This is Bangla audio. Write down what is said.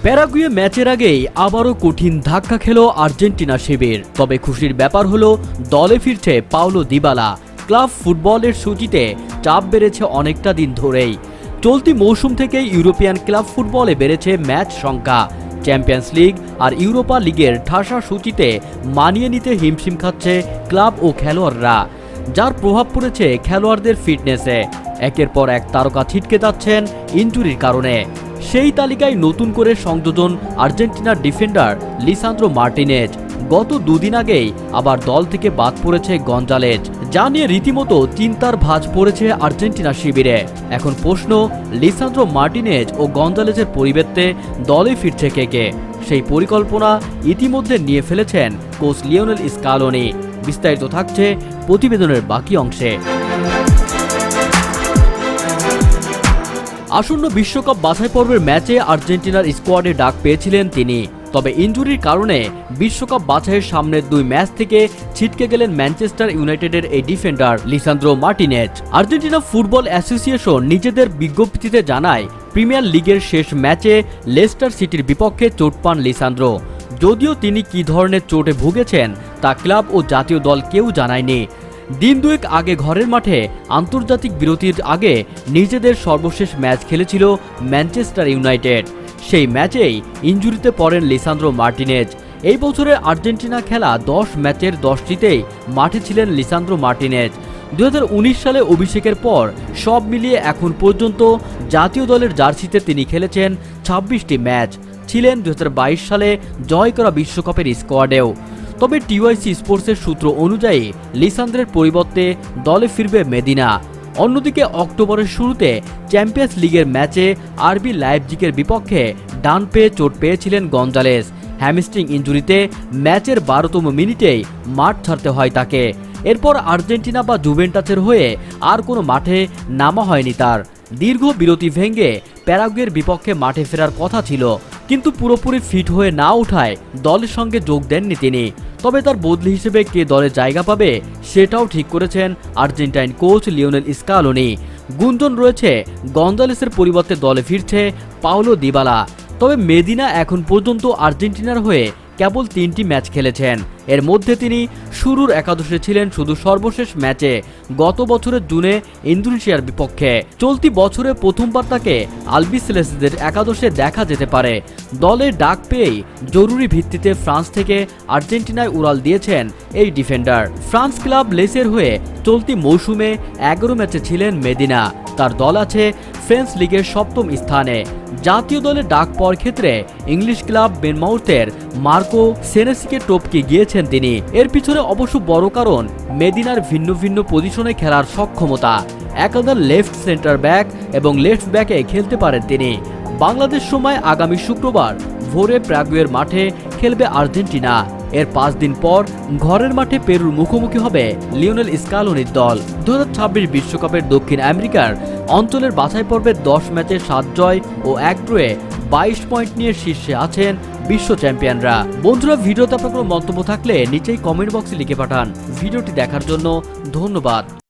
প্যারাগুয়ে ম্যাচের আগেই আবারও কঠিন ধাক্কা খেল আর্জেন্টিনা শিবির। তবে খুশির ব্যাপার হলো দলে ফিরছে পাওলো দিবালা। ক্লাব ফুটবলের সূচিতে চাপ বেড়েছে অনেকটা দিন ধরেই। চলতি মৌসুম থেকে ইউরোপিয়ান ক্লাব ফুটবলে বেড়েছে ম্যাচ সংখ্যা। চ্যাম্পিয়ন্স লিগ আর ইউরোপা লিগের ঠাসা সূচিতে মানিয়ে নিতে হিমশিম খাচ্ছে ক্লাব ও খেলোয়াড়রা, যার প্রভাব পড়েছে খেলোয়াড়দের ফিটনেসে। একের পর এক তারকা ছিটকে যাচ্ছেন ইনজুরির কারণে। সেই তালিকায় নতুন করে সংযোজন আর্জেন্টিনার ডিফেন্ডার লিসান্দ্রো মার্টিনেজ। গত দুদিন আগেই আবার দল থেকে বাদ পড়েছে গঞ্জালেজ, যা নিয়ে রীতিমতো চিন্তার ভাঁজ পড়েছে আর্জেন্টিনা শিবিরে। এখন প্রশ্ন, লিসান্দ্রো মার্টিনেজ ও গঞ্জালেজের পরিবর্তে দলে ফিরছে কে? সেই পরিকল্পনা ইতিমধ্যে নিয়ে ফেলেছেন কোচ লিওনেল স্কালোনি। বিস্তারিত থাকছে প্রতিবেদনের বাকি অংশে। আসন্ন বিশ্বকাপ বাছাই পর্বের ম্যাচে আর্জেন্টিনার স্কোয়াডে ডাক পেয়েছিলেন তিনি। তবে ইনজুরির কারণে বিশ্বকাপ বাছাইয়ের সামনের দুই ম্যাচ থেকে ছিটকে গেলেন ম্যানচেস্টার ইউনাইটেডের এই defender Lisandro Martinez. Argentina football association নিজেদের বিজ্ঞপ্তিতে জানায়, প্রিমিয়ার লিগের শেষ ম্যাচে লেস্টার সিটির বিপক্ষে চোট পান লিসান্দ্রো। যদিও তিনি কী ধরনের চোটে ভুগেছেন তা ক্লাব ও জাতীয় দল কেউ জানায়নি। দিন দুয়েক আগে ঘরের মাঠে আন্তর্জাতিক বিরতির আগে নিজেদের সর্বশেষ ম্যাচ খেলেছিল ম্যানচেস্টার ইউনাইটেড। সেই ম্যাচেই ইনজুরিতে পড়েন লিসান্দ্রো মার্টিনেজ। এই বছরের আর্জেন্টিনা খেলা 10 ম্যাচের 10টিতেই মাঠে ছিলেন লিসান্দ্রো মার্টিনেজ। 2019 সালে অভিষেকের পর সব মিলিয়ে এখন পর্যন্ত জাতীয় দলের জার্সিতে তিনি খেলেছেন 26টি ম্যাচ, ছিলেন 2022 সালে জয় করা বিশ্বকাপের স্কোয়াডেও। তবে টিওয়াইসি স্পোর্টসের সূত্র অনুযায়ী লিসান্দ্রের পরিবর্তে দলে ফিরবে মেদিনা। অন্যদিকে অক্টোবরের শুরুতে চ্যাম্পিয়ন্স লিগের ম্যাচে আরবি লাইপজিগের বিপক্ষে ডান পেয়ে চোট পেয়েছিলেন গঞ্জালেস। হ্যামস্ট্রিং ইনজুরিতে ম্যাচের 12তম মিনিটেই মাঠ ছাড়তে হয় তাকে। এরপর আর্জেন্টিনা বা জুভেন্টাসের হয়ে আর কোনো মাঠে নামা হয়নি তার। দীর্ঘ বিরতি ভেঙে প্যারাগুয়ের বিপক্ষে মাঠে ফেরার কথা ছিল, কিন্তু পুরোপুরি ফিট হয়ে না ওঠায় দলের সঙ্গে যোগ দেননি তিনি। তবে তার বদলি হিসেবে কে দলে জায়গা পাবে সেটাও ঠিক করেছেন আর্জেন্টাইন কোচ লিওনেল স্কালোনি। গুঞ্জন রয়েছে গঞ্জালেসের পরিবর্তে দলে ফিরছে পাওলো দিবালা। তবে মেদিনা এখন পর্যন্ত আর্জেন্টিনার হয়ে কেবল 3টি ম্যাচ খেলেছেন। এর মধ্যে তিনি শুরুর একাদশে ছিলেন শুধু সর্বশেষ ম্যাচে গত বছরের জুনে ইন্দোনেশিয়ার বিপক্ষে। চলতি বছরে প্রথমবার তাকে আলবিসেলেসদের একাদশে দেখা যেতে পারে। দলে ডাক পেয়েই জরুরি ভিত্তিতে ফ্রান্স থেকে আর্জেন্টিনায় উড়াল দিয়েছেন এই ডিফেন্ডার। ফ্রান্স ক্লাব লেসের হয়ে চলতি মৌসুমে 11 ম্যাচে ছিলেন মেদিনা। তার দল আছে ফ্রেঞ্চ লিগের 7ম স্থানে। জাতীয় দলে ডাক পাওয়ার ক্ষেত্রে ইংলিশ ক্লাব বেনমাউথের মার্কো সেনেসিকে টপকে গিয়েছেন তিনি। এর পিছনে অবশ্য বড় কারণ মেদিনার ভিন্ন ভিন্ন পজিশনে খেলার সক্ষমতা। একাধারে লেফট সেন্টার ব্যাক এবং লেফট ব্যাকে খেলতে পারেন তিনি। বাংলাদেশ সময় আগামী শুক্রবার ভোরে প্যারাগুয়ের মাঠে খেলবে আর্জেন্টিনা। এর 5 দিন পর ঘরের মাঠে পেরুর মুখোমুখি হবে লিওনেল স্কালোনির দল। 2026 বিশ্বকাপের দক্ষিণ আমেরিকার অঞ্চলের বাছাই পর্বে 10 ম্যাচে 7 জয় ও 1 ড্রয়ে 22 পয়েন্ট নিয়ে শীর্ষে আছেন বিশ্ব চ্যাম্পিয়নরা। বন্ধুরা, ভিডিওতে আপনার কোনো মন্তব্য থাকলে নিচেই কমেন্ট বক্সে লিখে পাঠান। ভিডিওটি দেখার জন্য ধন্যবাদ।